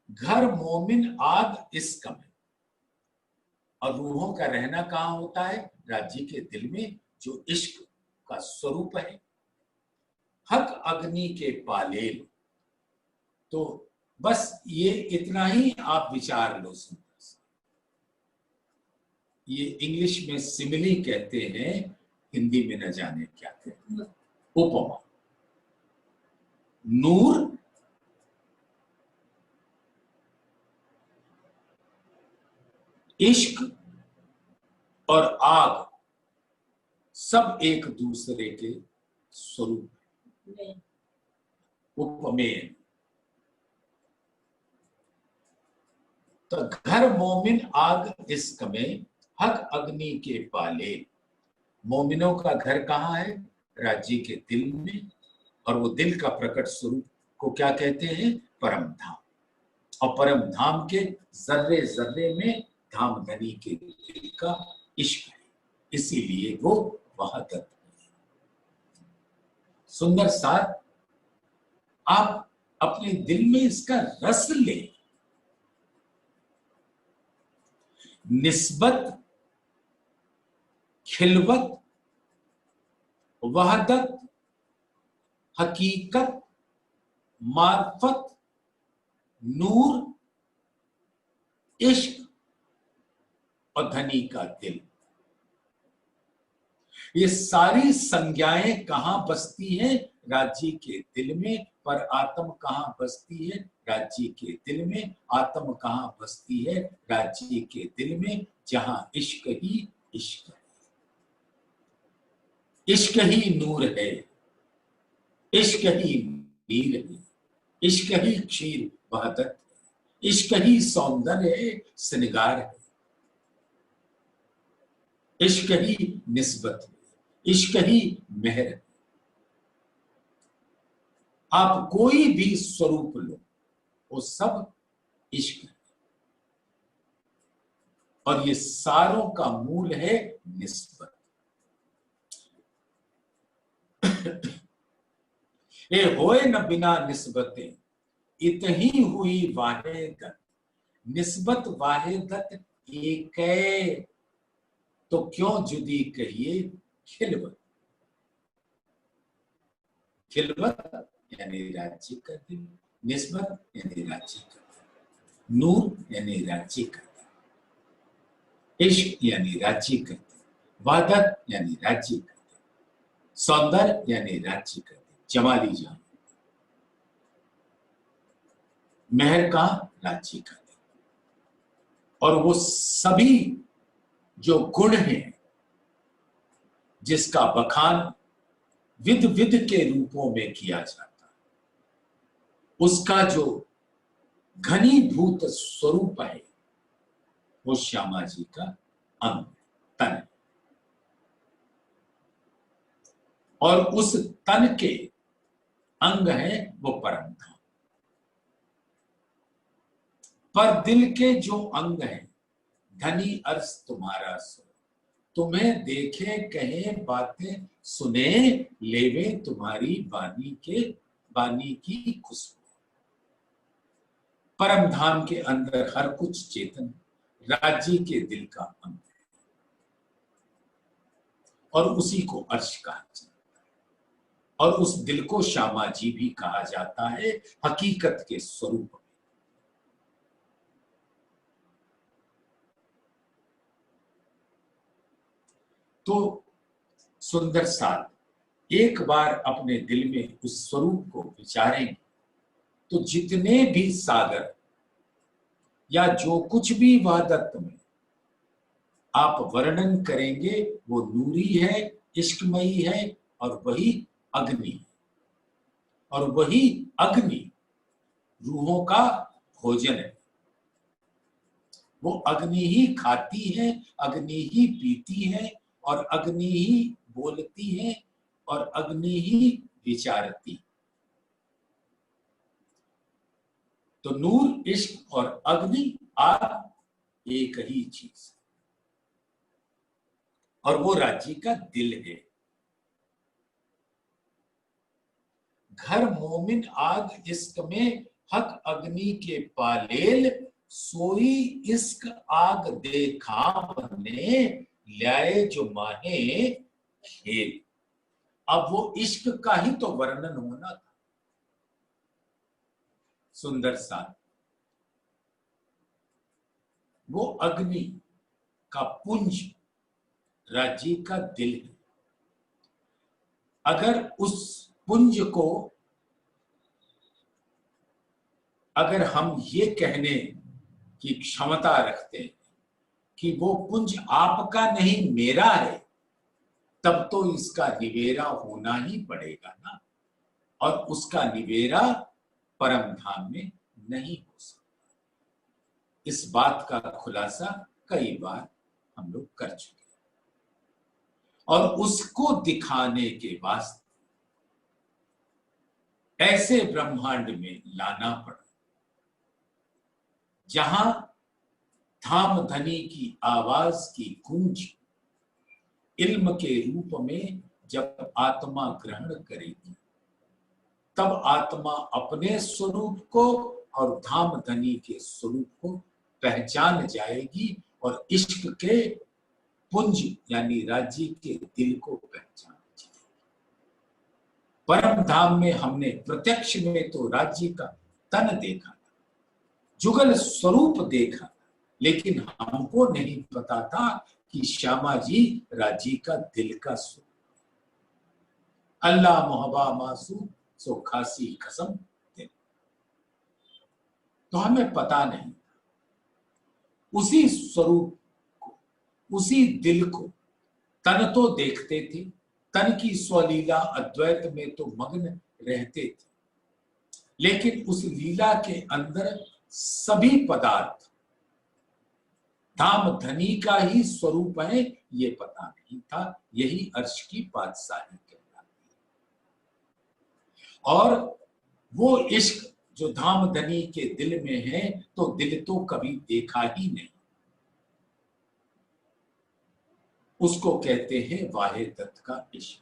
घर मोमिन आग इश्क में, और रूहों का रहना कहां होता है? राज्य के दिल में, जो इश्क का स्वरूप है। हक अग्नि के पालेल, तो बस ये इतना ही आप विचार लो। सुंदर, ये इंग्लिश में सिमिली कहते हैं, हिंदी में न जाने क्या कहते हैं, उपमा। नूर इश्क और आग सब एक दूसरे के स्वरूप, उपमेय। तो घर मोमिन आग इश्क में, हक अग्नि के पाले। मोमिनों का घर कहाँ है? राज्य के दिल में, और वो दिल का प्रकट स्वरूप को क्या कहते हैं? परम धाम। और परम धाम के जर्रे जर्रे में धामधनी के दिल का इश्क है, इसीलिए वो वहादत है। सुंदर साथ, आप अपने दिल में इसका रस ले। निस्बत, खिलवत, वहदत, हकीकत, मार्फत, नूर, इश्क और धनी का दिल, ये सारी संज्ञाएं कहां बसती हैं? राज्य के दिल में। पर आत्म कहां बसती है? राज्य के दिल में। आत्म कहां बसती है? राज्य के दिल में, जहां इश्क ही इश्क है, इश्क ही नूर है, इश्क ही नीर है, इश्क ही क्षीर वहदत है, इश्क ही सौंदर्य है, श्रृंगार है, इश्क ही निस्बत है, इश्क ही मेहर है। आप कोई भी स्वरूप लो, वो सब इश्क है, और ये सारों का मूल है निस्बत। ये होए न बिना निस्बतें, इतही हुई वाहिदत। निस्बत वाहिदत एक है, तो क्यों जुदी कहिए खिलवत। खिलवत यानी राज्य का दिल, निस्बत यानी राज्य का दिल, नूर यानी राज्य का दिल, इश्क यानी राज्य का दिल, वादत यानी राज्य का दिल, सौंदर्य यानी राज्य का दिल, जमाली जान, मेहर का राज्य का दिल। और वो सभी जो गुण हैं, जिसका बखान विध विध के रूपों में किया जाता है, उसका जो घनीभूत स्वरूप है, वो श्यामा जी का अंग, तन है। और उस तन के अंग है वो परम धाम। पर दिल के जो अंग हैं, धनी अर्श तुम्हारा सो, तुम्हें देखे कहे बातें सुने, लेवे तुम्हारी बानी की खुशबू। परम धाम के अंदर हर कुछ चेतन, राज्य के दिल का अंग है, और उसी को अर्श कहा जाता है, और उस दिल को श्यामा जी भी कहा जाता है, हकीकत के स्वरूप में। तो सुंदर साथ, एक बार अपने दिल में उस स्वरूप को विचारेंगे, तो जितने भी सागर या जो कुछ भी वादत में आप वर्णन करेंगे वो नूरी है, इश्कमयी है, और वही अग्नि है। और वही अग्नि रूहों का भोजन है। वो अग्नि ही खाती है, अग्नि ही पीती है, और अग्नि ही बोलती है, और अग्नि ही विचारती। तो नूर, इश्क और अग्नि, आग एक ही चीज है, और वो राज्य का दिल है। घर मोमिन आग इश्क में, हक अग्नि के पालेल, सोई इश्क आग देखा बने, ल्याए जो माहे खेल। अब वो इश्क का ही तो वर्णन होना था। सुंदर सा वो अग्नि का पुंज राज्य का दिल है। अगर उस पुंज को, अगर हम ये कहने की क्षमता रखते हैं कि वो पुंज आपका नहीं मेरा है, तब तो इसका निवेरा होना ही पड़ेगा ना। और उसका निवेरा परम धाम में नहीं हो सकता। इस बात का खुलासा कई बार हम लोग कर चुके हैं, और उसको दिखाने के वास्ते ऐसे ब्रह्मांड में लाना पड़ा जहां धाम धनी की आवाज की गूंज इल्म के रूप में जब आत्मा ग्रहण करेगी, तब आत्मा अपने स्वरूप को और धाम धनी के स्वरूप को पहचान जाएगी, और इश्क के पुंज यानी राज्य के दिल को पहचान जाएगी। परम धाम में हमने प्रत्यक्ष में तो राज्य का तन देखा, जुगल स्वरूप देखा, लेकिन हमको नहीं पता था कि श्यामा जी राज्य का दिल का स्वरूप। अल्लाह मोहब्बा मासू सो खासी कसम दिल, तो हमें पता नहीं। उसी स्वरूप को, उसी दिल को तन तो देखते थे, तन की स्वलीला अद्वैत में तो मग्न रहते थे, लेकिन उस लीला के अंदर सभी पदार्थ धाम धनी का ही स्वरूप है, ये पता नहीं था। यही अर्श की बादशाही कहलाती है। और वो इश्क जो धाम धनी के दिल में है, तो दिल तो कभी देखा ही नहीं, उसको कहते हैं वाहे दत्त का इश्क।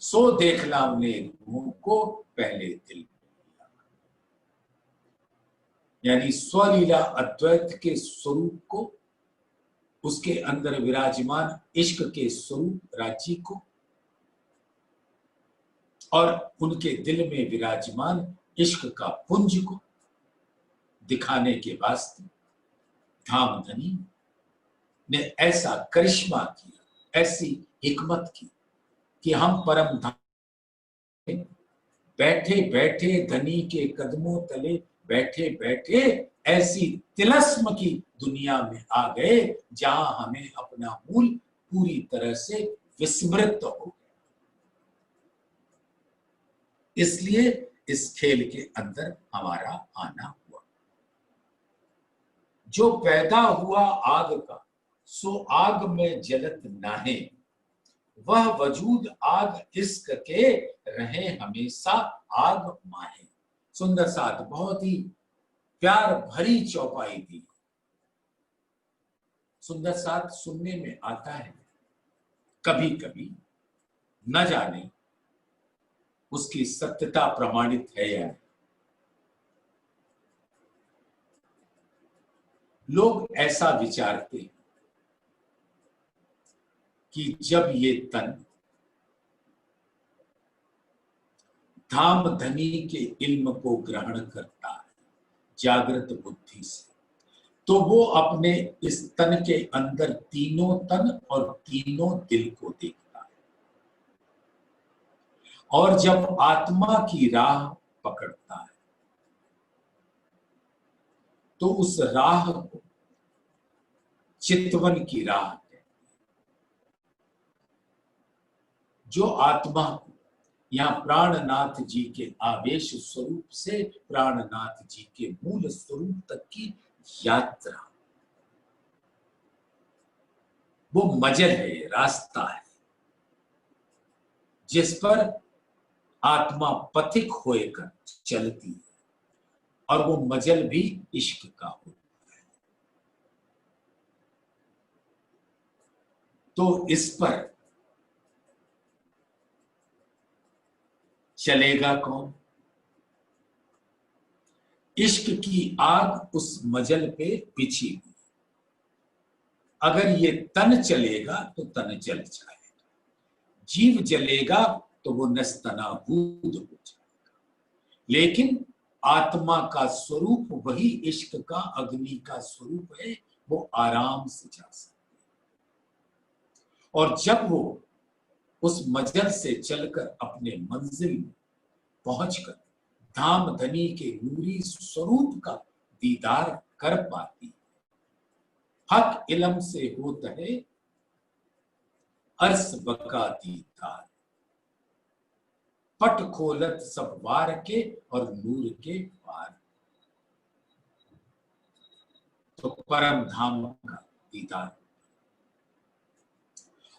सो देखला ने रूह को पहले दिल, यानी स्वलीला अद्वैत के स्वरूप को, उसके अंदर विराजमान इश्क के स्वरूप राज्य को, और उनके दिल में विराजमान इश्क का पुंज को दिखाने के वास्ते धाम धनी ने ऐसा करिश्मा किया, ऐसी हिकमत की कि हम परम धाम में बैठे बैठे धनी के कदमों तले बैठे बैठे ऐसी तिलस्म की दुनिया में आ गए जहां हमें अपना मूल पूरी तरह से विस्मृत हो गया। इसलिए इस खेल के अंदर हमारा आना हुआ। जो पैदा हुआ आग का, सो आग में जलत नाहे, वह वजूद आग इश्क के रहे हमेशा आग माहे। सुंदर साथ, बहुत ही प्यार भरी चौपाई दी। सुंदर साथ सुनने में आता है, कभी कभी न जाने उसकी सत्यता प्रमाणित है या नहीं। लोग ऐसा विचारते हैं कि जब ये तन धाम धनी के इल्म को ग्रहण करता है जागृत बुद्धि से, तो वो अपने इस तन के अंदर तीनों तन और तीनों दिल को देखता है। और जब आत्मा की राह पकड़ता है, तो उस राह को चितवन की राह है। जो आत्मा को यहाँ प्राणनाथ जी के आवेश स्वरूप से प्राणनाथ जी के मूल स्वरूप तक की यात्रा, वो मजल है, रास्ता है, जिस पर आत्मा पथिक होकर चलती है, और वो मजल भी इश्क का होता है। तो इस पर चलेगा कौन? इश्क की आग उस मजल पे बिछी हुई। अगर ये तन चलेगा तो तन जल जाएगा, जीव जलेगा तो वो नस्तनाबूद हो जाएगा। लेकिन आत्मा का स्वरूप वही इश्क का, अग्नि का स्वरूप है, वो आराम से जा सकती है। और जब वो उस मजल से चलकर अपने मंजिल में पहुंचकर धाम धनी के नूरी स्वरूप का दीदार कर पाती है, हक इलम से होता है अर्स बका दीदार, पट खोलत सब वार के और नूर के वार। तो परम धाम का दीदार,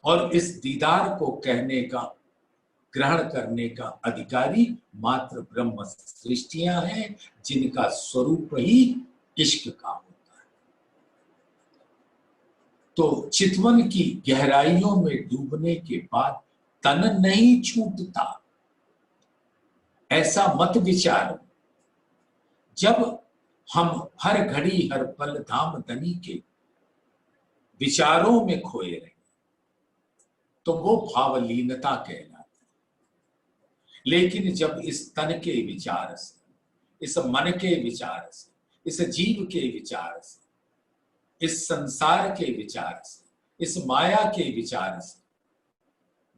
और इस दीदार को कहने का, ग्रहण करने का अधिकारी मात्र ब्रह्म सृष्टियां हैं, जिनका स्वरूप ही इश्क का होता है। तो चितवन की गहराइयों में डूबने के बाद तन नहीं छूटता, ऐसा मत विचारो। जब हम हर घड़ी हर पल धाम धनी के विचारों में खोए रहे तो वो भावलीनता कहलाती है। लेकिन जब इस तन के विचार से, इस मन के विचार से, इस जीव के विचार से, इस संसार के विचार से, इस माया के विचार से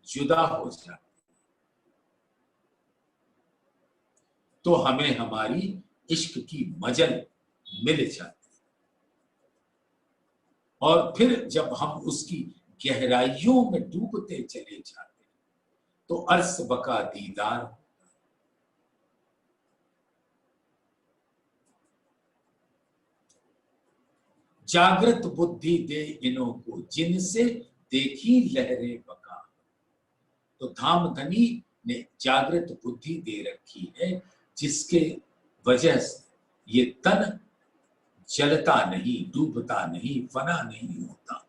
जुदा हो जाते तो हमें हमारी इश्क की मजल मिल जाती है। और फिर जब हम उसकी गहराइयों में डूबते चले जाते तो अर्स बका दीदार होता है। जागृत बुद्धि दे इन्हों को, जिनसे देखी लहरें बका। तो धाम धनी ने जागृत बुद्धि दे रखी है, जिसके वजह से ये तन जलता नहीं, डूबता नहीं, फना नहीं होता,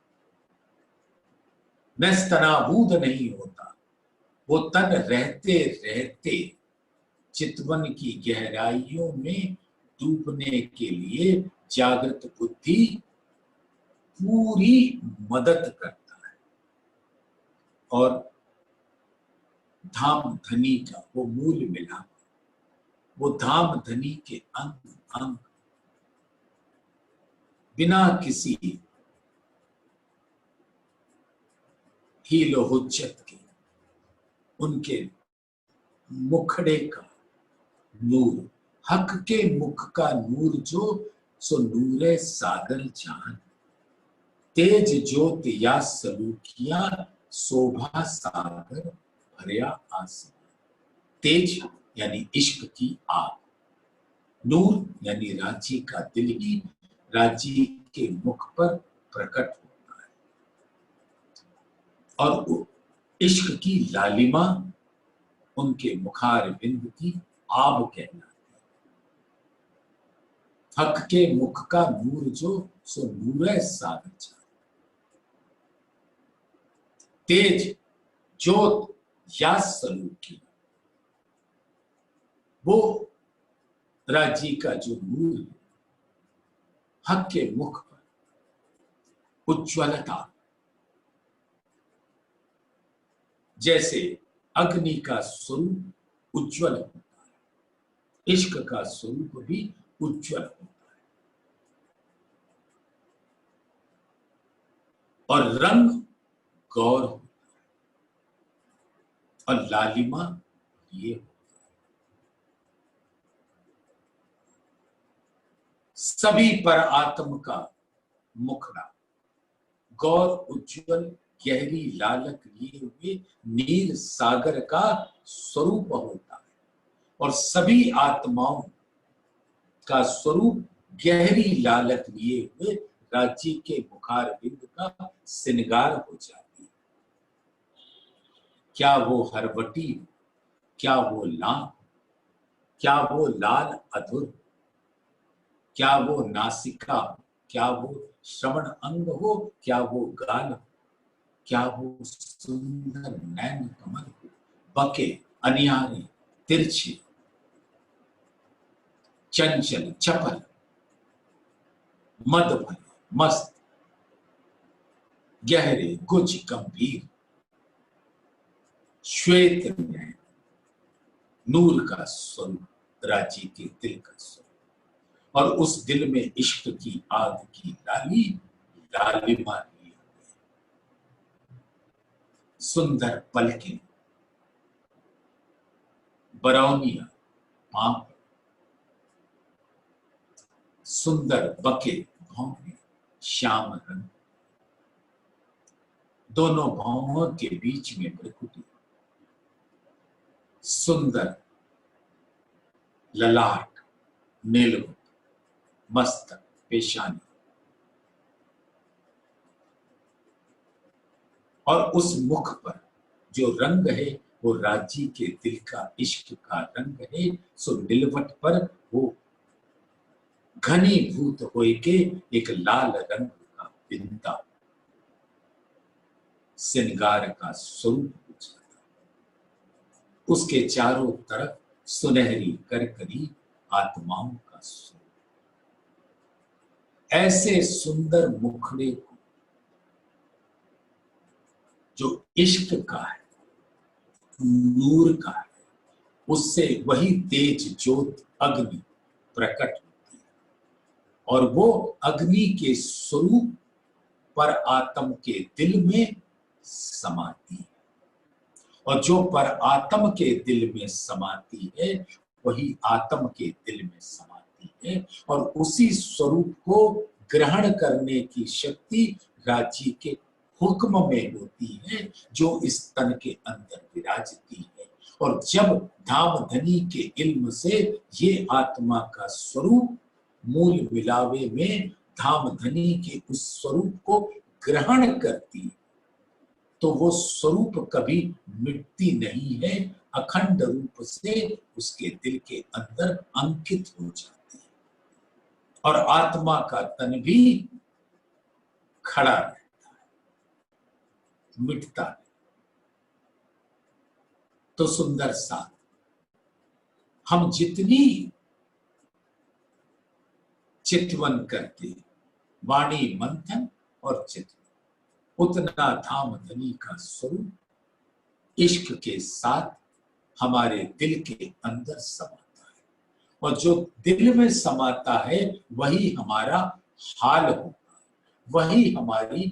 नस्तनाबूद नहीं होता। वो तन रहते रहते चितवन की गहराइयों में डूबने के लिए जागृत बुद्धि पूरी मदद करता है। और धाम धनी का वो मूल मिला, वो धाम धनी के अंग अंग बिना किसी हीलो हुज्जत के उनके मुखड़े का नूर, हक के मुख का नूर जो, सो नूरे सागर जान। तेज ज्योत या सलूकिया, शोभा सागर भरिया आसमान। तेज यानी इश्क की आग, नूर यानी रांची का दिल ही रांची के मुख पर प्रकट होता है। और इश्क की लालिमा उनके मुखार बिंद की आब कहलाती है। हक के मुख का नूर जो, सो नूरे सागर जान। तेज ज्योत या सलूकी, वो राजी का जो नूर है, हक के मुख पर उज्ज्वलता, जैसे अग्नि का स्वरूप उज्ज्वल होता है, इश्क का स्वरूप भी उज्ज्वल होता है। और रंग गौर होता है, और लालिमा ये होता है। सभी पर आत्म का मुखड़ा गौर उज्ज्वल गहरी लालक लिए हुए नील सागर का स्वरूप होता है और सभी आत्माओं का स्वरूप गहरी लालक लिए हुए राज्य के मुखार बिंद का श्रृंगार हो जाती है। क्या वो हरवटी, क्या वो लाम, क्या वो लाल अधुर, क्या वो नासिका, क्या वो श्रवण अंग हो, क्या वो गाल हो, क्या वो सुंदर नैन कमल हो, बके अनियारे तिरछे चंचल चपल मद भरे मस्त गहरे गुज गंभीर श्वेत नैन नूर का स्वरूप राजी के दिल का स्वरूप और उस दिल में इश्क की आग की लाली लालिमा लिए हुए सुंदर पलकें बरौनिया पांव सुंदर बके भौं श्याम रंग दोनों भौंहों के बीच में भ्रिकुटी सुंदर ललाट नीलवत मस्तक पेशानी और उस मुख पर जो रंग है वो राजी के दिल का इश्क का रंग है। सो नीलवट पर वो घनीभूत होए के एक लाल रंग का बिंदा श्रृंगार का स्वरूप हो जाता है। उसके चारों तरफ सुनहरी करकरी आत्माओं का स्वरूप। ऐसे सुंदर मुखड़े को जो इश्क का है, नूर का है, उससे वही तेज ज्योत अग्नि प्रकट होती है और वो अग्नि के स्वरूप पर आत्म के दिल में समाती है और जो पर आत्म के दिल में समाती है वही आत्म के दिल में समाती है और उसी स्वरूप को ग्रहण करने की शक्ति राज्य के हुक्म में होती है जो इस तन के अंदर विराजती है। और जब धामधनी के इल्म से ये आत्मा का स्वरूप मूल मिलावे में धामधनी के उस स्वरूप को ग्रहण करती है तो वो स्वरूप कभी मिटती नहीं है, अखंड रूप से उसके दिल के अंदर अंकित हो जाती है और आत्मा का तन भी खड़ा रहता है, मिटता नहीं। तो सुंदर सा हम जितनी चितवन करते वाणी मंथन और चितवन उतना धामधनी का स्वरूप इश्क के साथ हमारे दिल के अंदर समाता है और जो दिल में समाता है वही हमारा हाल होता है, वही हमारी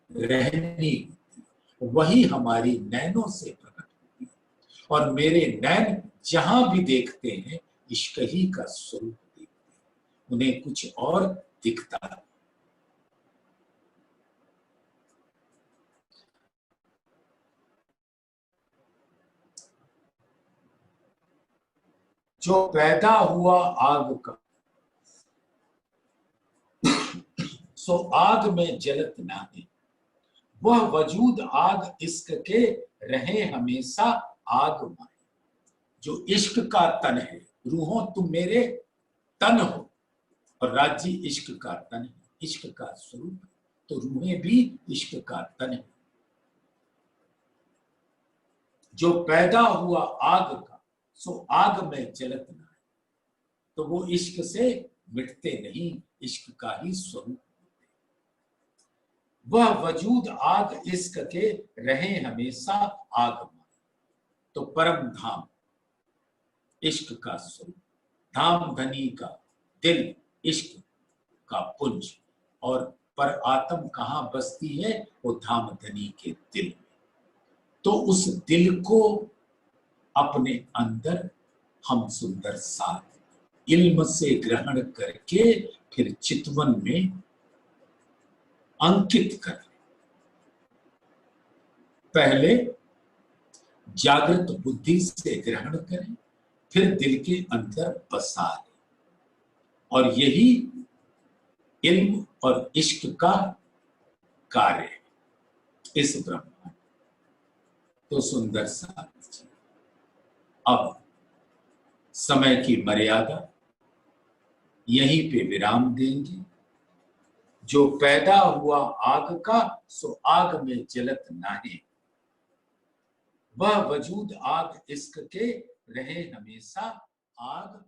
रहनी होती है, वही हमारी नैनों से प्रकट होती है और मेरे नैन जहां भी देखते हैं इश्क ही का स्वरूप देखते हैं, उन्हें कुछ और दिखता है। जो पैदा हुआ आग का सो आग में जलत नाहे, वह वजूद आग इश्क के रहे हमेशा आग माए। जो इश्क का तन है, रूहों तुम मेरे तन हो और राज्य इश्क का तन है, इश्क का स्वरूप है तो रूहें भी इश्क का तन है। जो पैदा हुआ आग का सो आग में जलत ना है, तो वो इश्क से मिटते नहीं, इश्क का ही स्वरूप होते। वह वजूद आग इश्क के रहे हमेशा आग में, तो परम धाम इश्क का स्वरूप, धाम धनी का दिल इश्क का पुंज और पर आत्म कहां बसती है, वो धाम धनी के दिल में। तो उस दिल को अपने अंदर हम सुंदर साथ इल्म से ग्रहण करके फिर चितवन में अंकित कर लें पहले जागृत बुद्धि से ग्रहण करें, फिर दिल के अंदर बसा लें, और यही इल्म और इश्क का कार्य है इस ब्रह्मांड। तो सुंदर साथ जी, अब समय की मर्यादा यहीं पे विराम देंगे। जो पैदा हुआ आग का, सो आग में जलत नाहे, वह वजूद आग इश्क के रहे हमेशा, आग